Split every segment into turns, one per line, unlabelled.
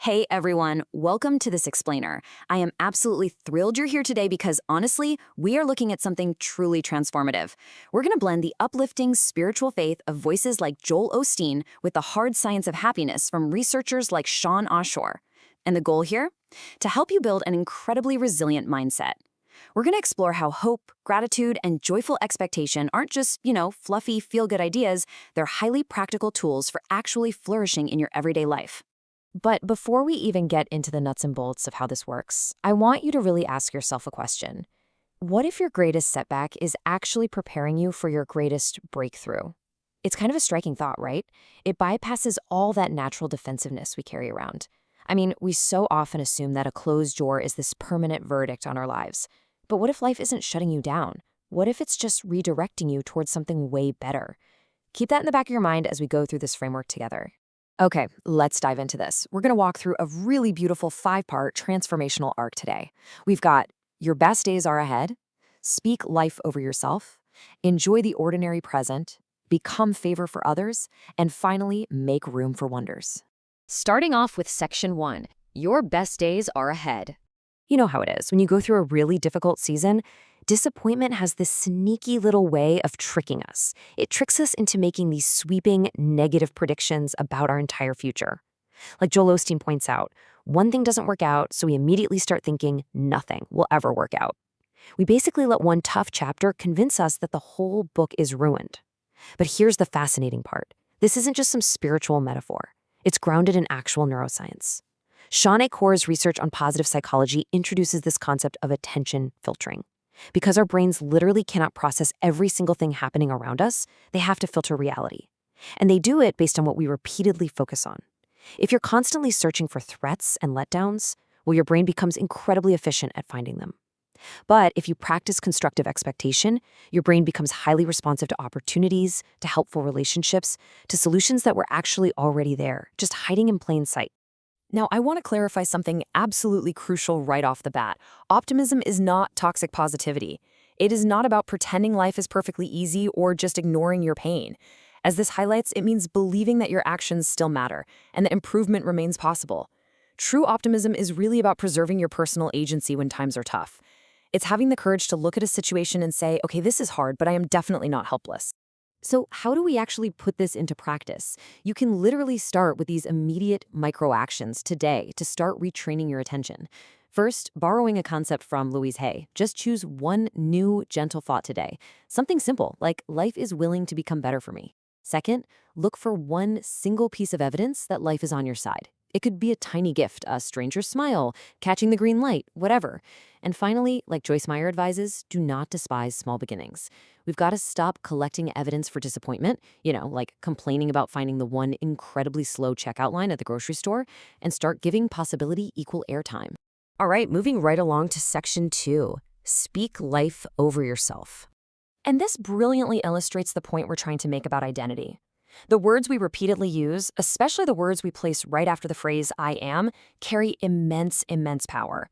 Hey everyone, welcome to this explainer. I am absolutely thrilled you're here today because honestly, we are looking at something truly transformative. We're going to blend the uplifting spiritual faith of voices like Joel Osteen with the hard science of happiness from researchers like Shawn Achor. And the goal here? To help you build an incredibly resilient mindset. We're going to explore how hope, gratitude, and joyful expectation aren't just, fluffy, feel-good ideas. They're highly practical tools for actually flourishing in your everyday life.
But before we even get into the nuts and bolts of how this works, I want you to really ask yourself a question. What if your greatest setback is actually preparing you for your greatest breakthrough? It's kind of a striking thought, right? It bypasses all that natural defensiveness we carry around. I mean, we so often assume that a closed door is this permanent verdict on our lives. But what if life isn't shutting you down? What if it's just redirecting you towards something way better? Keep that in the back of your mind as we go through this framework together. Okay, let's dive into this. We're going to walk through a really beautiful 5-part transformational arc today. We've got your best days are ahead, speak life over yourself, enjoy the ordinary present, become favor for others, and finally, make room for wonders.
Starting off with Section 1, your best days are ahead.
You know how it is. When you go through a really difficult season, disappointment has this sneaky little way of tricking us. It tricks us into making these sweeping, negative predictions about our entire future. Like Joel Osteen points out, one thing doesn't work out, so we immediately start thinking nothing will ever work out. We basically let one tough chapter convince us that the whole book is ruined. But here's the fascinating part. This isn't just some spiritual metaphor. It's grounded in actual neuroscience. Shawn Achor's research on positive psychology introduces this concept of attention filtering. Because our brains literally cannot process every single thing happening around us, they have to filter reality. And they do it based on what we repeatedly focus on. If you're constantly searching for threats and letdowns, well, your brain becomes incredibly efficient at finding them. But if you practice constructive expectation, your brain becomes highly responsive to opportunities, to helpful relationships, to solutions that were actually already there, just hiding in plain sight.
Now, I want to clarify something absolutely crucial right off the bat. Optimism is not toxic positivity. It is not about pretending life is perfectly easy or just ignoring your pain. As this highlights, it means believing that your actions still matter and that improvement remains possible. True optimism is really about preserving your personal agency when times are tough. It's having the courage to look at a situation and say, okay, this is hard, but I am definitely not helpless. So how do we actually put this into practice? You can literally start with these immediate micro actions today to start retraining your attention. First, borrowing a concept from Louise Hay, just choose one new gentle thought today. Something simple, like life is willing to become better for me. Second, look for one single piece of evidence that life is on your side. It could be a tiny gift, a stranger's smile, catching the green light, whatever. And finally, like Joyce Meyer advises, do not despise small beginnings. We've got to stop collecting evidence for disappointment, like complaining about finding the one incredibly slow checkout line at the grocery store, and start giving possibility equal airtime. All right, moving right along to Section 2, speak life over yourself. And this brilliantly illustrates the point we're trying to make about identity. The words we repeatedly use, especially the words we place right after the phrase I am, carry immense, immense power.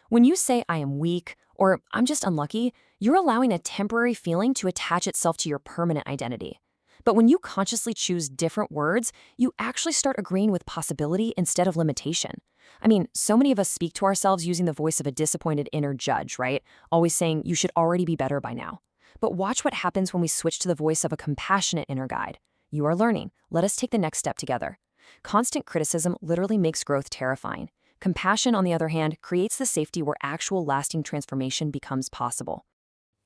When you say I am weak or I'm just unlucky, you're allowing a temporary feeling to attach itself to your permanent identity. But when you consciously choose different words, you actually start agreeing with possibility instead of limitation. I mean, so many of us speak to ourselves using the voice of a disappointed inner judge, right? Always saying you should already be better by now. But watch what happens when we switch to the voice of a compassionate inner guide. You are learning. Let us take the next step together. Constant criticism literally makes growth terrifying. Compassion, on the other hand, creates the safety where actual lasting transformation becomes possible.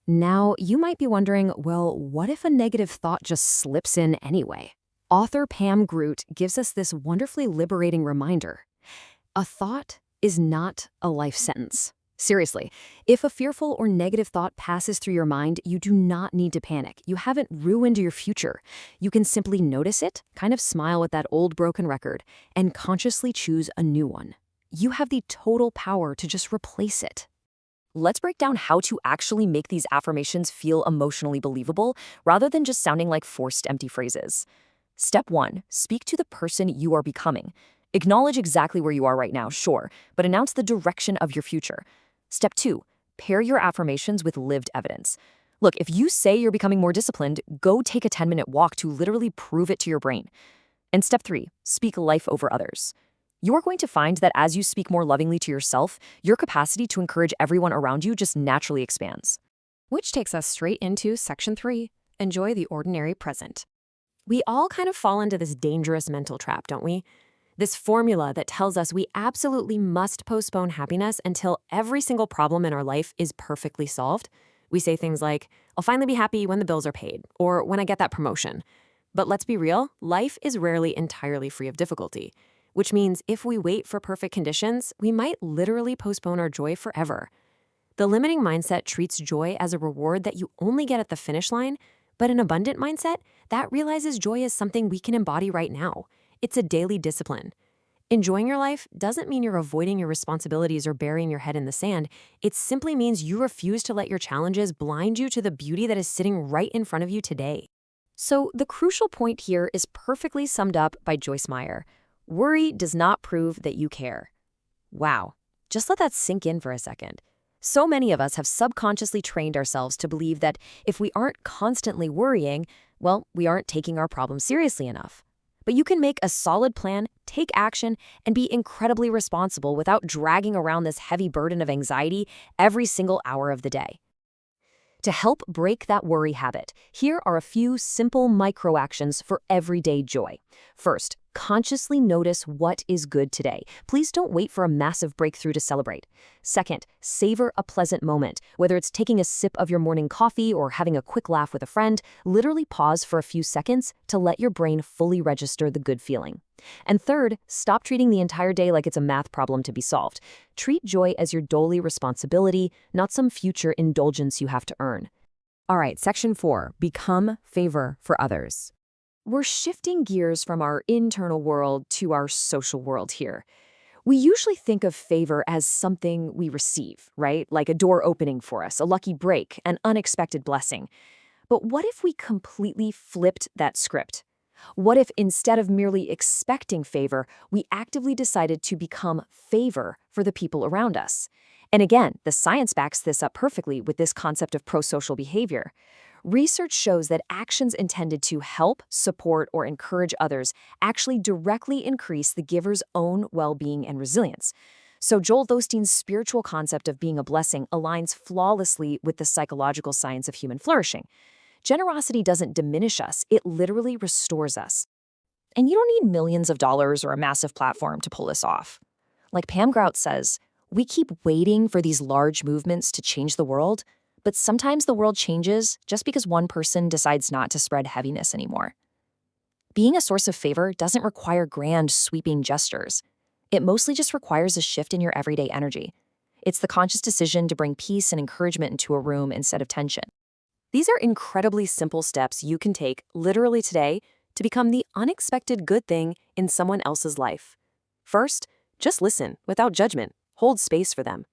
Now, you might be wondering, well, what if a negative thought just slips in anyway? Author Pam Grout gives us this wonderfully liberating reminder. A thought is not a life sentence. Seriously, if a fearful or negative thought passes through your mind, you do not need to panic. You haven't ruined your future. You can simply notice it, kind of smile at that old broken record, and consciously choose a new one. You have the total power to just replace it. Let's break down how to actually make these affirmations feel emotionally believable rather than just sounding like forced empty phrases. Step 1, speak to the person you are becoming. Acknowledge exactly where you are right now, sure, but announce the direction of your future. Step 2, pair your affirmations with lived evidence. Look, if you say you're becoming more disciplined, go take a 10-minute walk to literally prove it to your brain. And step 3, speak life over others. You're going to find that as you speak more lovingly to yourself, your capacity to encourage everyone around you just naturally expands. Which takes us straight into Section 3, Enjoy the Ordinary Present. We all kind of fall into this dangerous mental trap, don't we? This formula that tells us we absolutely must postpone happiness until every single problem in our life is perfectly solved. We say things like, I'll finally be happy when the bills are paid, or when I get that promotion. But let's be real, life is rarely entirely free of difficulty, which means if we wait for perfect conditions, we might literally postpone our joy forever. The limiting mindset treats joy as a reward that you only get at the finish line, but an abundant mindset that realizes joy is something we can embody right now. It's a daily discipline. Enjoying your life doesn't mean you're avoiding your responsibilities or burying your head in the sand. It simply means you refuse to let your challenges blind you to the beauty that is sitting right in front of you today. So the crucial point here is perfectly summed up by Joyce Meyer. Worry does not prove that you care. Wow, just let that sink in for a second. So many of us have subconsciously trained ourselves to believe that if we aren't constantly worrying, well, we aren't taking our problems seriously enough. But you can make a solid plan, take action, and be incredibly responsible without dragging around this heavy burden of anxiety every single hour of the day. To help break that worry habit, here are a few simple micro actions for everyday joy. First, consciously notice what is good today. Please don't wait for a massive breakthrough to celebrate. Second, savor a pleasant moment. Whether it's taking a sip of your morning coffee or having a quick laugh with a friend, literally pause for a few seconds to let your brain fully register the good feeling. And third, stop treating the entire day like it's a math problem to be solved. Treat joy as your daily responsibility, not some future indulgence you have to earn. All right, Section 4, Become Favor for Others. We're shifting gears from our internal world to our social world here. We usually think of favor as something we receive, right? Like a door opening for us, a lucky break, an unexpected blessing. But what if we completely flipped that script? What if instead of merely expecting favor, we actively decided to become favor for the people around us? And again, the science backs this up perfectly with this concept of prosocial behavior. Research shows that actions intended to help, support, or encourage others actually directly increase the giver's own well-being and resilience. So Joel Osteen's spiritual concept of being a blessing aligns flawlessly with the psychological science of human flourishing. Generosity doesn't diminish us, it literally restores us. And you don't need millions of dollars or a massive platform to pull this off. Like Pam Grout says, we keep waiting for these large movements to change the world, but sometimes the world changes just because one person decides not to spread heaviness anymore. Being a source of favor doesn't require grand, sweeping gestures. It mostly just requires a shift in your everyday energy. It's the conscious decision to bring peace and encouragement into a room instead of tension. These are incredibly simple steps you can take literally today to become the unexpected good thing in someone else's life. First, just listen without judgment. Hold space for them.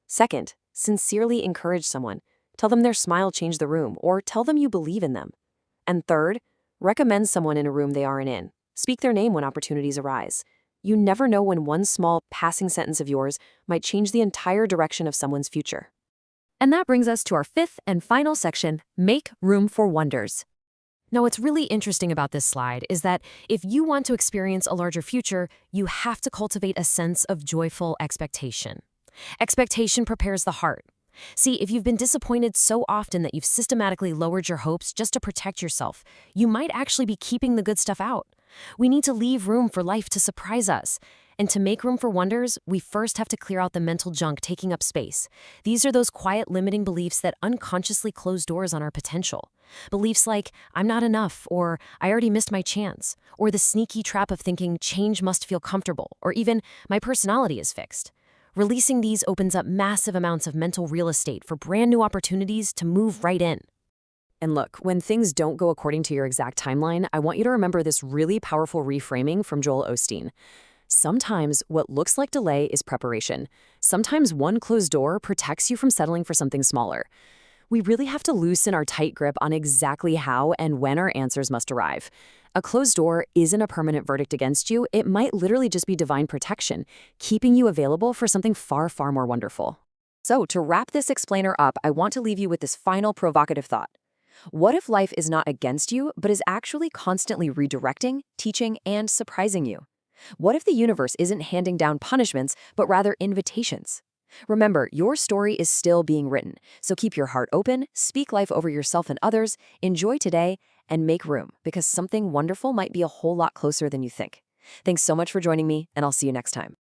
Second, sincerely encourage someone. Tell them their smile changed the room, or tell them you believe in them. And third, recommend someone in a room they aren't in. Speak their name when opportunities arise. You never know when one small passing sentence of yours might change the entire direction of someone's future. And that brings us to our fifth and final section, Make Room for Wonders. Now, what's really interesting about this slide is that if you want to experience a larger future, you have to cultivate a sense of joyful expectation. Expectation prepares the heart. See, if you've been disappointed so often that you've systematically lowered your hopes just to protect yourself, you might actually be keeping the good stuff out. We need to leave room for life to surprise us. And to make room for wonders, we first have to clear out the mental junk taking up space. These are those quiet, limiting beliefs that unconsciously close doors on our potential. Beliefs like, I'm not enough, or I already missed my chance, or the sneaky trap of thinking change must feel comfortable, or even my personality is fixed. Releasing these opens up massive amounts of mental real estate for brand new opportunities to move right in. And look, when things don't go according to your exact timeline, I want you to remember this really powerful reframing from Joel Osteen. Sometimes what looks like delay is preparation. Sometimes one closed door protects you from settling for something smaller. We really have to loosen our tight grip on exactly how and when our answers must arrive. A closed door isn't a permanent verdict against you. It might literally just be divine protection, keeping you available for something far, far more wonderful. So to wrap this explainer up, I want to leave you with this final provocative thought. What if life is not against you, but is actually constantly redirecting, teaching, and surprising you?
What if the universe isn't handing down punishments, but rather invitations? Remember, your story is still being written, so keep your heart open, speak life over yourself and others, enjoy today, and make room, because something wonderful might be a whole lot closer than you think. Thanks so much for joining me, and I'll see you next time.